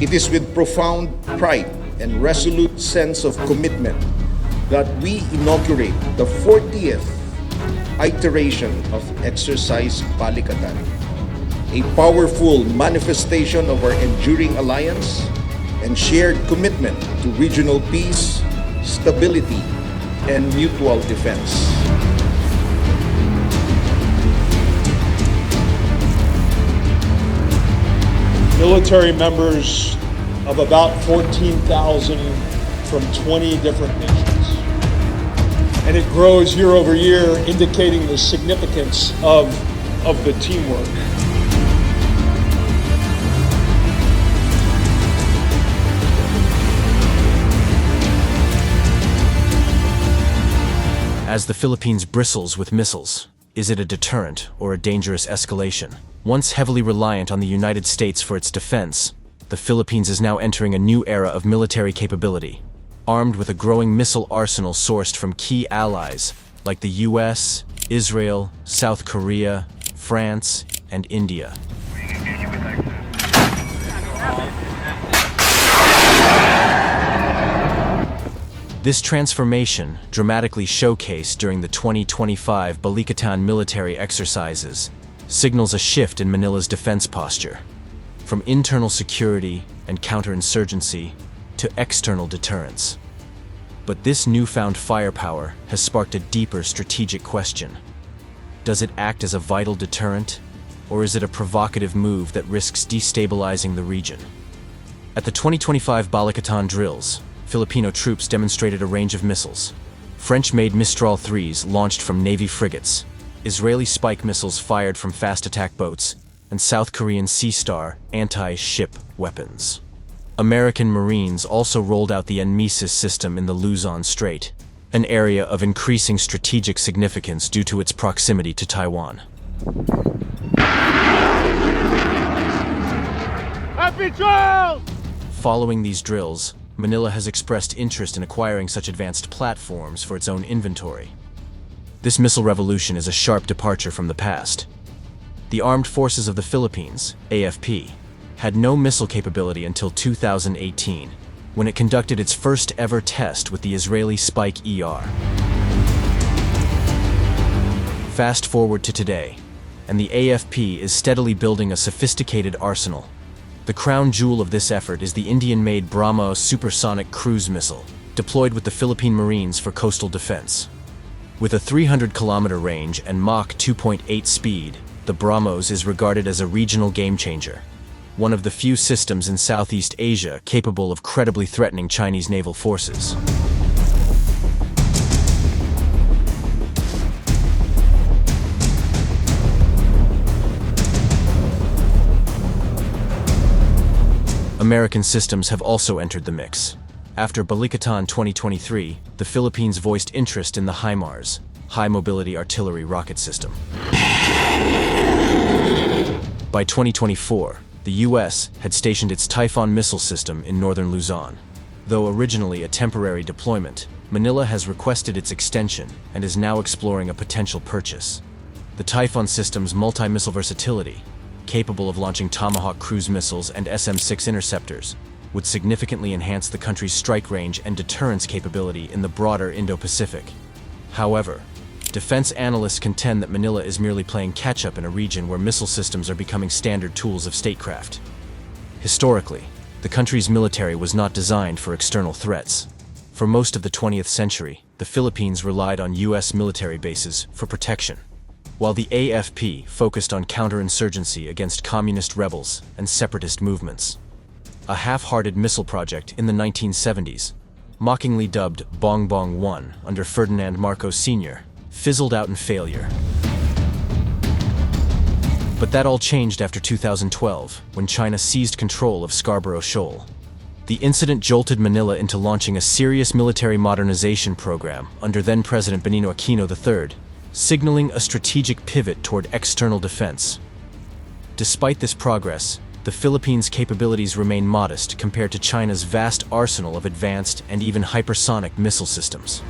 It is with profound pride and resolute sense of commitment that we inaugurate the 40th iteration of Exercise Balikatan, a powerful manifestation of our enduring alliance and shared commitment to regional peace, stability, and mutual defense. Military members of about 14,000 from 20 different nations. And it grows year over year, indicating the significance of the teamwork. As the Philippines bristles with missiles, is it a deterrent or a dangerous escalation? Once heavily reliant on the United States for its defense, the Philippines is now entering a new era of military capability, armed with a growing missile arsenal sourced from key allies like the US, Israel, South Korea, France, and India. This transformation, dramatically showcased during the 2025 Balikatan military exercises, signals a shift in Manila's defense posture, from internal security and counterinsurgency to external deterrence. But this newfound firepower has sparked a deeper strategic question. Does it act as a vital deterrent, or is it a provocative move that risks destabilizing the region? At the 2025 Balikatan drills, Filipino troops demonstrated a range of missiles. French-made Mistral 3s launched from Navy frigates, Israeli Spike missiles fired from fast attack boats, and South Korean Sea Star anti-ship weapons. American Marines also rolled out the NMESIS system in the Luzon Strait, an area of increasing strategic significance due to its proximity to Taiwan. Happy drills! Following these drills, Manila has expressed interest in acquiring such advanced platforms for its own inventory. This missile revolution is a sharp departure from the past. The Armed Forces of the Philippines, AFP, had no missile capability until 2018, when it conducted its first ever test with the Israeli Spike ER. Fast forward to today, and the AFP is steadily building a sophisticated arsenal. The crown jewel of this effort is the Indian-made BrahMos supersonic cruise missile, deployed with the Philippine Marines for coastal defense. With a 300-kilometer range and Mach 2.8 speed, the BrahMos is regarded as a regional game-changer, one of the few systems in Southeast Asia capable of credibly threatening Chinese naval forces. American systems have also entered the mix. After Balikatan 2023, the Philippines voiced interest in the HIMARS, High Mobility Artillery Rocket System. By 2024, the US had stationed its Typhoon missile system in northern Luzon. Though originally a temporary deployment, Manila has requested its extension and is now exploring a potential purchase. The Typhoon system's multi-missile versatility, capable of launching Tomahawk cruise missiles and SM-6 interceptors, would significantly enhance the country's strike range and deterrence capability in the broader Indo-Pacific. However, defense analysts contend that Manila is merely playing catch-up in a region where missile systems are becoming standard tools of statecraft. Historically, the country's military was not designed for external threats. For most of the 20th century, the Philippines relied on US military bases for protection, while the AFP focused on counterinsurgency against communist rebels and separatist movements. A half-hearted missile project in the 1970s, mockingly dubbed Bongbong 1 under Ferdinand Marcos Sr., fizzled out in failure. But that all changed after 2012, when China seized control of Scarborough Shoal. The incident jolted Manila into launching a serious military modernization program under then-President Benigno Aquino III, signaling a strategic pivot toward external defense. Despite this progress, the Philippines' capabilities remain modest compared to China's vast arsenal of advanced and even hypersonic missile systems.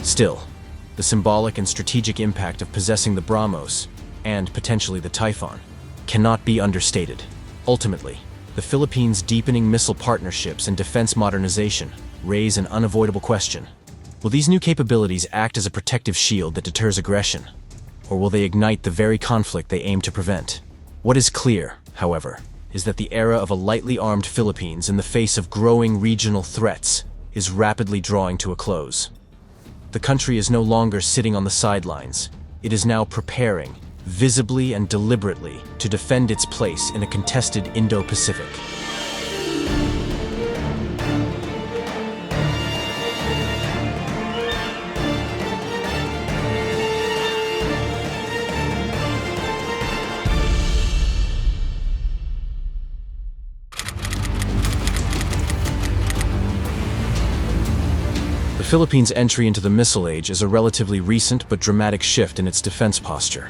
Still, the symbolic and strategic impact of possessing the BrahMos, and potentially the Typhoon, cannot be understated. Ultimately, the Philippines' deepening missile partnerships and defense modernization raise an unavoidable question. Will these new capabilities act as a protective shield that deters aggression? Or will they ignite the very conflict they aim to prevent? What is clear, however, is that the era of a lightly armed Philippines in the face of growing regional threats is rapidly drawing to a close. The country is no longer sitting on the sidelines. It is now preparing, visibly and deliberately, to defend its place in a contested Indo-Pacific. The Philippines' entry into the missile age is a relatively recent but dramatic shift in its defense posture.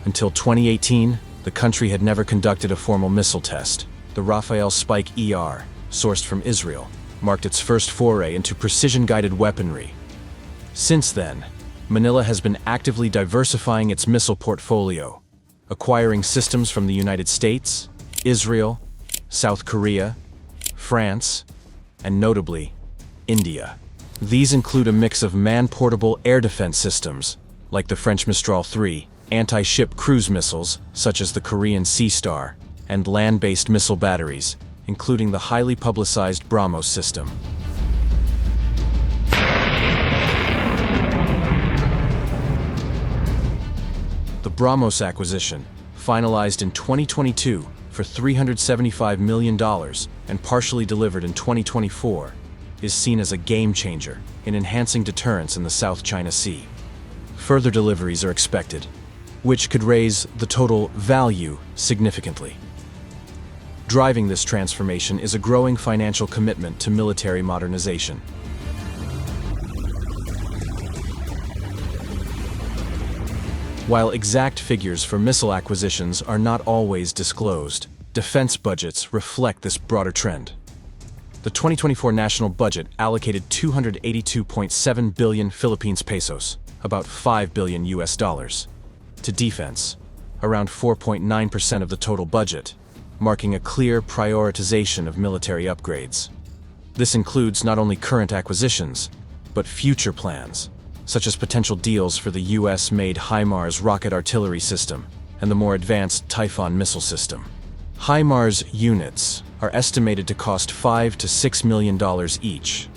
Until 2018, the country had never conducted a formal missile test. The Rafael Spike ER, sourced from Israel, marked its first foray into precision-guided weaponry. Since then, Manila has been actively diversifying its missile portfolio, acquiring systems from the United States, Israel, South Korea, France, and notably, India. These include a mix of man-portable air defense systems, like the French Mistral 3, anti-ship cruise missiles, such as the Korean Sea Star, and land-based missile batteries, including the highly publicized BrahMos system. The BrahMos acquisition, finalized in 2022 for $375 million and partially delivered in 2024, is seen as a game-changer in enhancing deterrence in the South China Sea. Further deliveries are expected, which could raise the total value significantly. Driving this transformation is a growing financial commitment to military modernization. While exact figures for missile acquisitions are not always disclosed, defense budgets reflect this broader trend. The 2024 national budget allocated 282.7 billion Philippines pesos, about $5 billion to defense, around 4.9% of the total budget, marking a clear prioritization of military upgrades. This includes not only current acquisitions, but future plans, such as potential deals for the US-made HIMARS rocket artillery system and the more advanced Typhoon missile system. HIMARS units are estimated to cost $5 to $6 million each,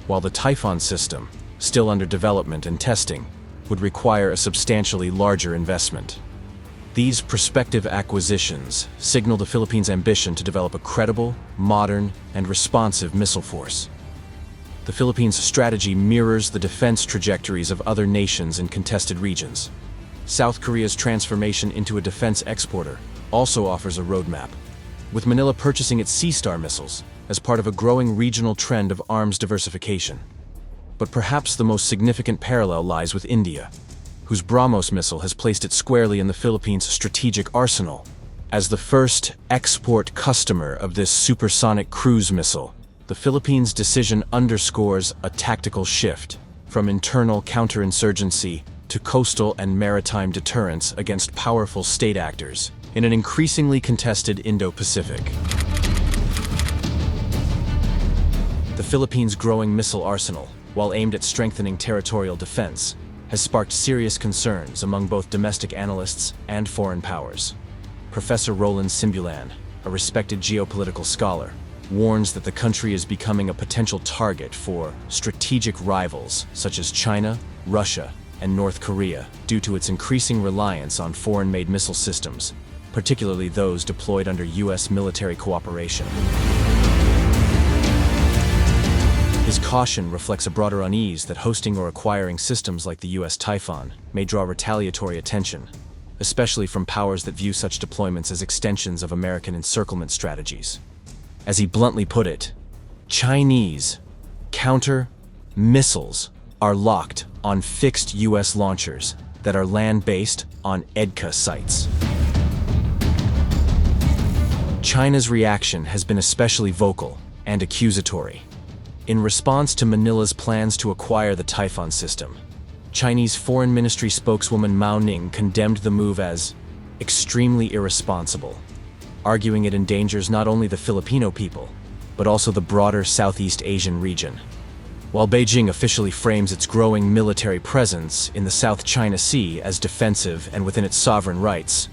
while the Typhoon system, still under development and testing, would require a substantially larger investment. These prospective acquisitions signal the Philippines' ambition to develop a credible, modern, and responsive missile force. The Philippines' strategy mirrors the defense trajectories of other nations in contested regions. South Korea's transformation into a defense exporter also offers a roadmap, with Manila purchasing its Sea Star missiles as part of a growing regional trend of arms diversification. But perhaps the most significant parallel lies with India, whose BrahMos missile has placed it squarely in the Philippines' strategic arsenal. As the first export customer of this supersonic cruise missile, the Philippines' decision underscores a tactical shift from internal counterinsurgency to coastal and maritime deterrence against powerful state actors in an increasingly contested Indo-Pacific. The Philippines' growing missile arsenal, while aimed at strengthening territorial defense, has sparked serious concerns among both domestic analysts and foreign powers. Professor Roland Simbulan, a respected geopolitical scholar, warns that the country is becoming a potential target for strategic rivals such as China, Russia, and North Korea due to its increasing reliance on foreign-made missile systems, particularly those deployed under U.S. military cooperation. His caution reflects a broader unease that hosting or acquiring systems like the U.S. Typhoon may draw retaliatory attention, especially from powers that view such deployments as extensions of American encirclement strategies. As he bluntly put it, Chinese counter-missiles are locked on fixed U.S. launchers that are land-based on EDCA sites. China's reaction has been especially vocal and accusatory. In response to Manila's plans to acquire the Typhoon system, Chinese Foreign Ministry spokeswoman Mao Ning condemned the move as extremely irresponsible, arguing it endangers not only the Filipino people, but also the broader Southeast Asian region. While Beijing officially frames its growing military presence in the South China Sea as defensive and within its sovereign rights,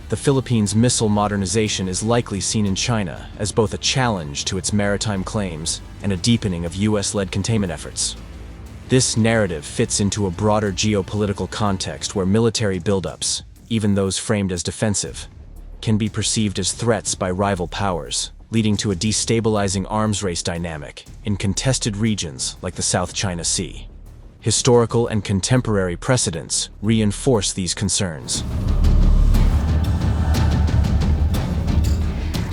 the Philippines' missile modernization is likely seen in China as both a challenge to its maritime claims and a deepening of US-led containment efforts. This narrative fits into a broader geopolitical context where military buildups, even those framed as defensive, can be perceived as threats by rival powers, leading to a destabilizing arms race dynamic in contested regions like the South China Sea. Historical and contemporary precedents reinforce these concerns.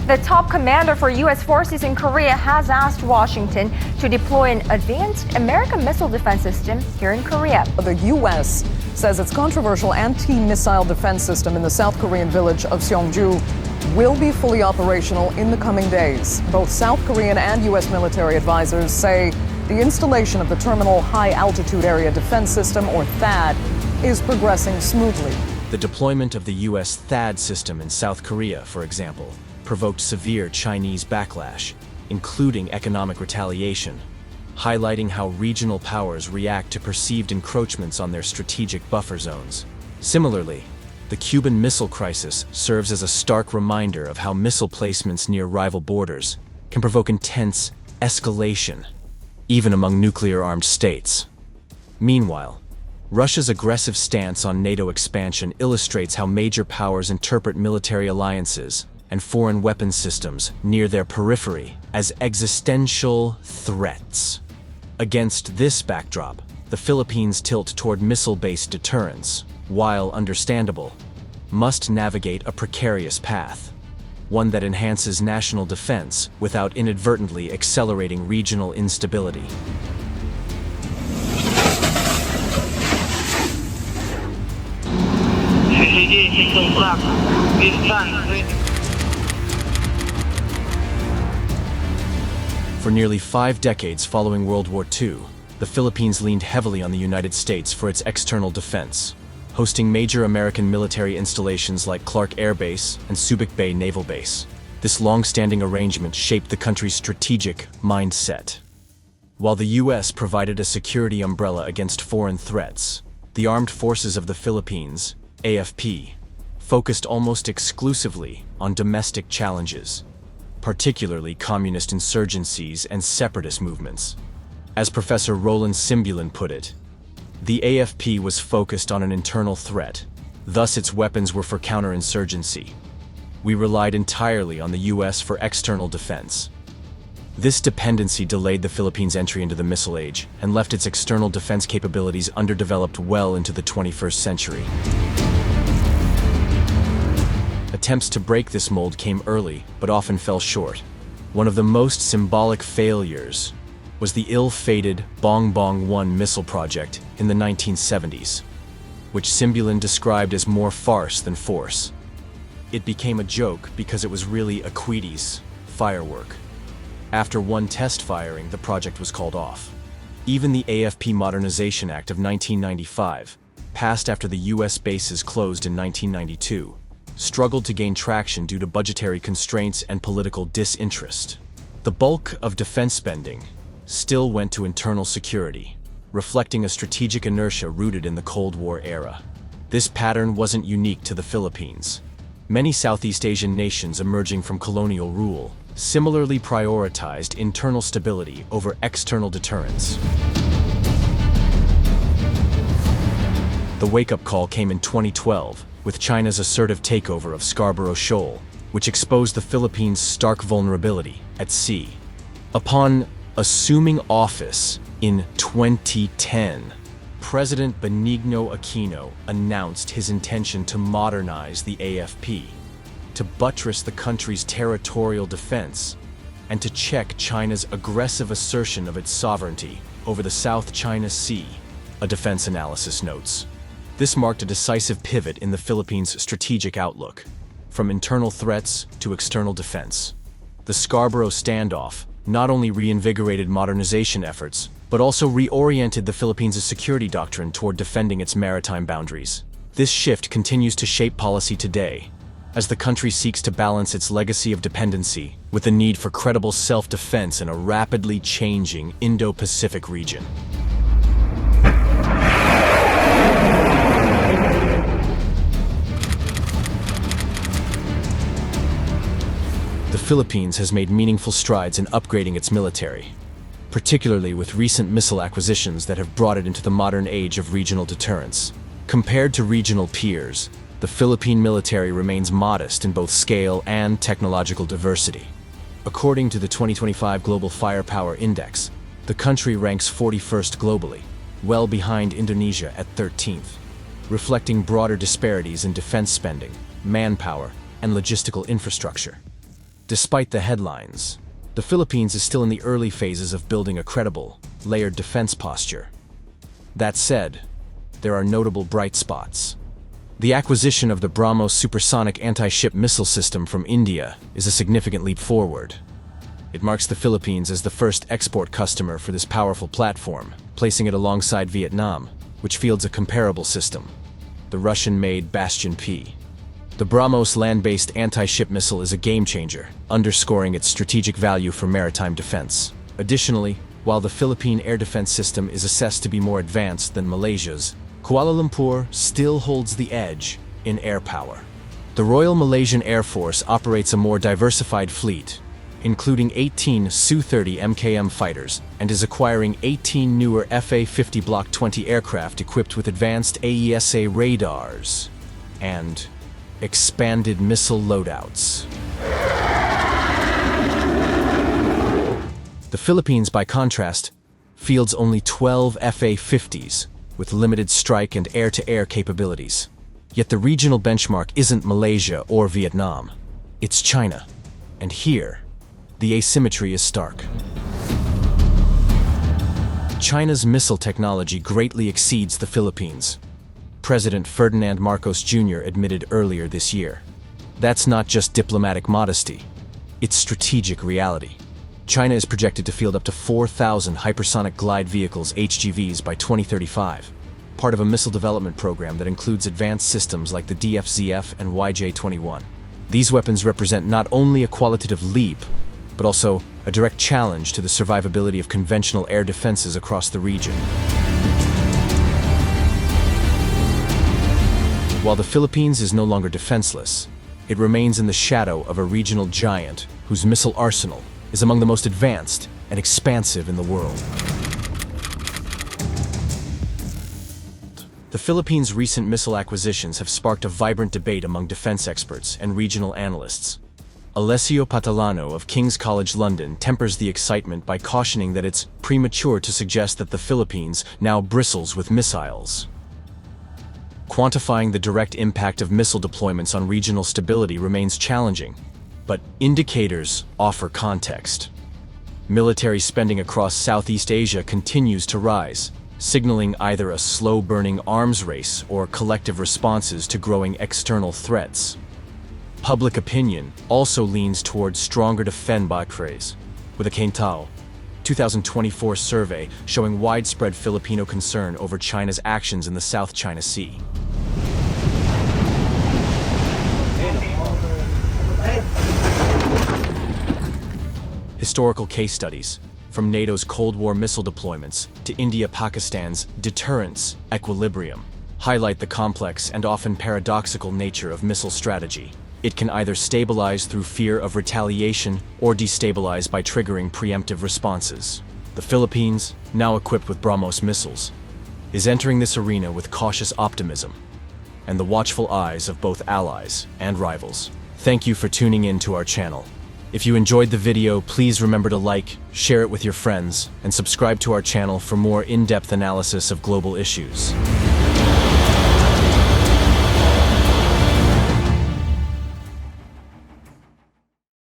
The top commander for U.S. forces in Korea has asked Washington to deploy an advanced American missile defense system here in Korea. The U.S. says its controversial anti-missile defense system in the South Korean village of Seongju will be fully operational in the coming days. Both South Korean and U.S. military advisors say the installation of the Terminal High Altitude Area Defense System, or THAAD, is progressing smoothly. The deployment of the U.S. THAAD system in South Korea, for example, provoked severe Chinese backlash, including economic retaliation, highlighting how regional powers react to perceived encroachments on their strategic buffer zones. Similarly, the Cuban Missile Crisis serves as a stark reminder of how missile placements near rival borders can provoke intense escalation, even among nuclear-armed states. Meanwhile, Russia's aggressive stance on NATO expansion illustrates how major powers interpret military alliances and foreign weapons systems near their periphery as existential threats. Against this backdrop, the Philippines' tilt toward missile-based deterrence, while understandable, must navigate a precarious path, one that enhances national defense without inadvertently accelerating regional instability. For nearly 5 decades following World War II, the Philippines leaned heavily on the United States for its external defense, hosting major American military installations like Clark Air Base and Subic Bay Naval Base. This long-standing arrangement shaped the country's strategic mindset. While the U.S. provided a security umbrella against foreign threats, the Armed Forces of the Philippines, AFP, focused almost exclusively on domestic challenges, particularly communist insurgencies and separatist movements. As Professor Roland Simbulin put it, the AFP was focused on an internal threat, thus its weapons were for counterinsurgency. We relied entirely on the U.S. for external defense. This dependency delayed the Philippines' entry into the missile age and left its external defense capabilities underdeveloped well into the 21st century. Attempts to break this mold came early, but often fell short. One of the most symbolic failures was the ill-fated Bongbong-1 missile project in the 1970s, which Simbulin described as more farce than force. It became a joke because it was really a Queeties firework. After one test firing, the project was called off. Even the AFP Modernization Act of 1995, passed after the U.S. bases closed in 1992, struggled to gain traction due to budgetary constraints and political disinterest. The bulk of defense spending still went to internal security, reflecting a strategic inertia rooted in the Cold War era. This pattern wasn't unique to the Philippines. Many Southeast Asian nations emerging from colonial rule similarly prioritized internal stability over external deterrence. The wake-up call came in 2012, with China's assertive takeover of Scarborough Shoal, which exposed the Philippines' stark vulnerability at sea. Upon assuming office in 2010, President Benigno Aquino announced his intention to modernize the AFP, to buttress the country's territorial defense, and to check China's aggressive assertion of its sovereignty over the South China Sea, a defense analysis notes. This marked a decisive pivot in the Philippines' strategic outlook, from internal threats to external defense. The Scarborough standoff not only reinvigorated modernization efforts, but also reoriented the Philippines' security doctrine toward defending its maritime boundaries. This shift continues to shape policy today, as the country seeks to balance its legacy of dependency with the need for credible self-defense in a rapidly changing Indo-Pacific region. The Philippines has made meaningful strides in upgrading its military, particularly with recent missile acquisitions that have brought it into the modern age of regional deterrence. Compared to regional peers, the Philippine military remains modest in both scale and technological diversity. According to the 2025 Global Firepower Index, the country ranks 41st globally, well behind Indonesia at 13th, reflecting broader disparities in defense spending, manpower, and logistical infrastructure. Despite the headlines, the Philippines is still in the early phases of building a credible, layered defense posture. That said, there are notable bright spots. The acquisition of the BrahMos supersonic anti-ship missile system from India is a significant leap forward. It marks the Philippines as the first export customer for this powerful platform, placing it alongside Vietnam, which fields a comparable system, the Russian-made Bastion P. The BrahMos land-based anti-ship missile is a game-changer, underscoring its strategic value for maritime defense. Additionally, while the Philippine air defense system is assessed to be more advanced than Malaysia's, Kuala Lumpur still holds the edge in air power. The Royal Malaysian Air Force operates a more diversified fleet, including 18 Su-30 MKM fighters, and is acquiring 18 newer FA-50 Block 20 aircraft equipped with advanced AESA radars and expanded missile loadouts. The Philippines, by contrast, fields only 12 FA-50s with limited strike and air-to-air capabilities. Yet the regional benchmark isn't Malaysia or Vietnam, it's China. And here, the asymmetry is stark. China's missile technology greatly exceeds the Philippines. President Ferdinand Marcos Jr. admitted earlier this year. That's not just diplomatic modesty, it's strategic reality. China is projected to field up to 4,000 hypersonic glide vehicles HGVs by 2035, part of a missile development program that includes advanced systems like the DFZF and YJ-21. These weapons represent not only a qualitative leap, but also a direct challenge to the survivability of conventional air defenses across the region. While the Philippines is no longer defenseless, it remains in the shadow of a regional giant whose missile arsenal is among the most advanced and expansive in the world. The Philippines' recent missile acquisitions have sparked a vibrant debate among defense experts and regional analysts. Alessio Patalano of King's College London tempers the excitement by cautioning that it's premature to suggest that the Philippines now bristles with missiles. Quantifying the direct impact of missile deployments on regional stability remains challenging, but indicators offer context. Military spending across Southeast Asia continues to rise, signaling either a slow-burning arms race or collective responses to growing external threats. Public opinion also leans towards stronger defense, with a Quintao 2024 survey showing widespread Filipino concern over China's actions in the South China Sea. Historical case studies, from NATO's Cold War missile deployments to India-Pakistan's deterrence equilibrium, highlight the complex and often paradoxical nature of missile strategy. It can either stabilize through fear of retaliation or destabilize by triggering preemptive responses. The Philippines, now equipped with BrahMos missiles, is entering this arena with cautious optimism and the watchful eyes of both allies and rivals. Thank you for tuning in to our channel. If you enjoyed the video, please remember to like, share it with your friends, and subscribe to our channel for more in-depth analysis of global issues.